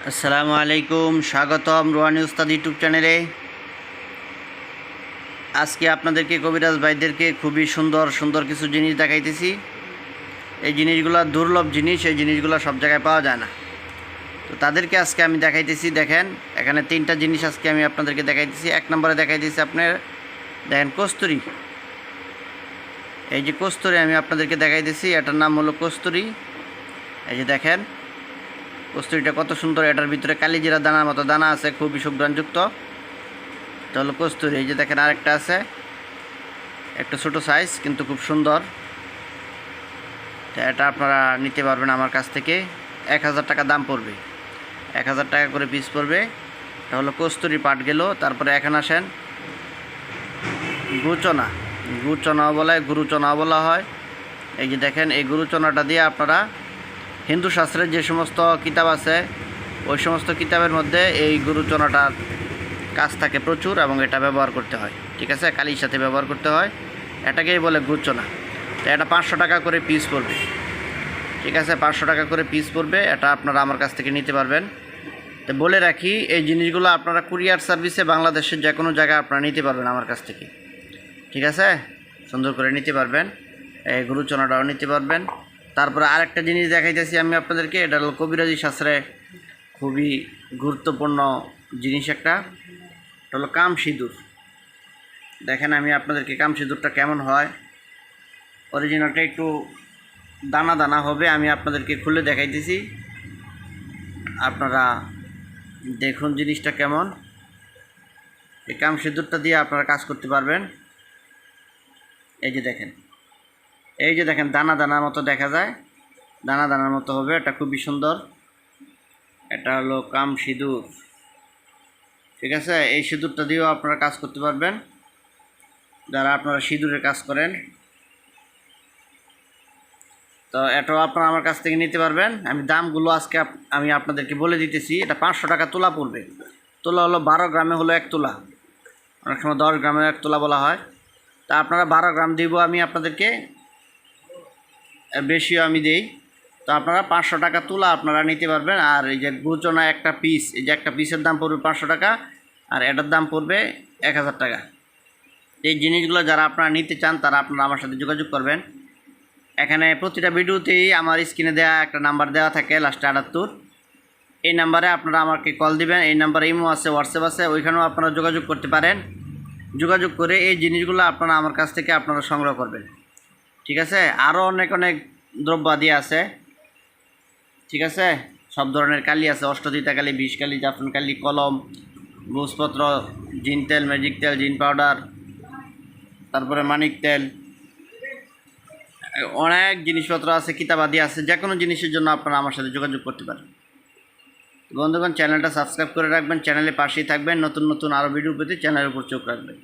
আসসালামু আলাইকুম, স্বাগতম রোহানি উস্তাদ ইউটিউব চ্যানেলে। আজকে আপনাদেরকে কবিরাজ ভাইদেরকে খুবই সুন্দর সুন্দর কিছু জিনিস দেখাইতেছি। এই জিনিসগুলো দুর্লভ জিনিস, এই জিনিসগুলো সব জায়গায় পাওয়া যায় না। তো তাদেরকে আজকে আমি দেখাইতেছি। দেখেন, এখানে তিনটা জিনিস আজকে আমি আপনাদেরকে দেখাইতেছি। এক নম্বরে দেখাইতেছি আপনার, দেখেন কস্তুরি। এই যে কস্তুরি আমি আপনাদেরকে দেখাইতেছি, এটার নাম হলো কস্তুরি। এই যে দেখেন কস্তুরিটা কত সুন্দর, এটার ভিতরে কালিজিরা দানার মতো দানা আছে, খুবই সুঘ্রাণযুক্ত। এটা হলো কস্তুরি। এই যে দেখেন আরেকটা আছে, একটু ছোটো সাইজ কিন্তু খুব সুন্দর। তো এটা আপনারা নিতে পারবেন আমার কাছ থেকে। 1000 টাকা দাম পড়বে, 1000 টাকা করে পিস পড়বে। এটা হলো কস্তুরি পাট গেল। তারপরে এখন আসেন গুচনা। গুচনাও বলা হয়, গুরুচনাও বলা হয়। এই যে দেখেন, এই গুরুচনাটা দিয়ে আপনারা হিন্দু শাস্ত্রের যে সমস্ত কিতাব আছে, ওই সমস্ত কিতাবের মধ্যে এই গুরুচনাটার কাজ থাকে প্রচুর, এবং এটা ব্যবহার করতে হয়। ঠিক আছে, কালির সাথে ব্যবহার করতে হয়, এটাকেই বলে গুরুচনা। তো এটা 500 টাকা করে পিস পড়বে। ঠিক আছে, 500 টাকা করে পিস পড়বে। এটা আপনারা আমার কাছ থেকে নিতে পারবেন। তো বলে রাখি, এই জিনিসগুলো আপনারা কুরিয়ার সার্ভিসে বাংলাদেশের যে কোনো জায়গায় আপনারা নিতে পারবেন আমার কাছ থেকে। ঠিক আছে, সুন্দর করে নিতে পারবেন। এই গুরুচনাটাও নিতে পারবেন। তারপরে আরেকটা জিনিস দেখাইতেছি আমি আপনাদেরকে। এটা হলো কবিরাজি শাস্ত্রে খুবই গুরুত্বপূর্ণ জিনিস একটা। এটা হলো কাম সিঁদুর। দেখেন আমি আপনাদেরকে কাম সিঁদুরটা কেমন হয়। অরিজিনালটা একটু দানা দানা হবে, আমি আপনাদেরকে খুলে দেখাইতেছি। আপনারা দেখুন জিনিসটা কেমন। এই কাম সিঁদুরটা দিয়ে আপনারা কাজ করতে পারবেন। এই যে দেখেন, এই যে দেখেন দানা দানার মতো দেখা যায়, দানা দানার মতো হবে। এটা খুবই সুন্দর। এটা হলো কাম সিঁদুর। ঠিক আছে, এই সিঁদুরটা দিয়েও আপনারা কাজ করতে পারবেন, যারা আপনারা সিঁদুরের কাজ করেন। তো এটাও আপনারা আমার কাছ থেকে নিতে পারবেন। আমি দামগুলো আজকে আমি আপনাদেরকে বলে দিতেছি। এটা 500 টাকা তোলা পড়বে। তোলা হলো 12 গ্রামে হলো 1 তোলা, অনেক সময় 10 গ্রামে 1 তোলা বলা হয়। তা আপনারা 12 গ্রাম দিব আমি আপনাদেরকে, বেশিও আমি দেই। তো আপনারা 500 টাকা তোলা আপনারা নিতে পারবেন। আর এই যে গুচনা একটা পিস, এই যে একটা পিসের দাম পড়বে 500 টাকা, আর এটার দাম পড়বে 1000 টাকা। এই জিনিসগুলো যারা আপনারা নিতে চান, তারা আপনারা আমার সাথে যোগাযোগ করবেন। এখানে প্রতিটা ভিডিওতেই আমার স্ক্রিনে দেওয়া একটা নাম্বার দেওয়া থাকে, লাস্টে 78। এই নাম্বারে আপনারা আমাকে কল দিবেন। এই নাম্বারে ইমো আছে, হোয়াটসঅ্যাপ আছে, ওইখানেও আপনারা যোগাযোগ করতে পারেন। যোগাযোগ করে এই জিনিসগুলো আপনারা আমার কাছ থেকে আপনারা সংগ্রহ করবেন। ঠিক আছে, আরও অনেক অনেক দ্রব্যাদি আছে। ঠিক আছে, সব ধরনের কালি আছে, অষ্টদিতা কালি, বিষ কালি, জাফরান কালি, কলম, ভোজপত্র, জিন তেল, ম্যাজিক তেল, জিন পাউডার, তারপরে মানিক তেল, অনেক জিনিসপত্র আছে, কিতাবাদি আছে। যে কোনো জিনিসের জন্য আপনারা আমার সাথে যোগাযোগ করতে পারেন। বন্ধুগণ, চ্যানেলটা সাবস্ক্রাইব করে রাখবেন, চ্যানেলের পাশেই থাকবেন। নতুন নতুন আরও ভিডিও পেতে চ্যানেলের উপর চোখ রাখবেন।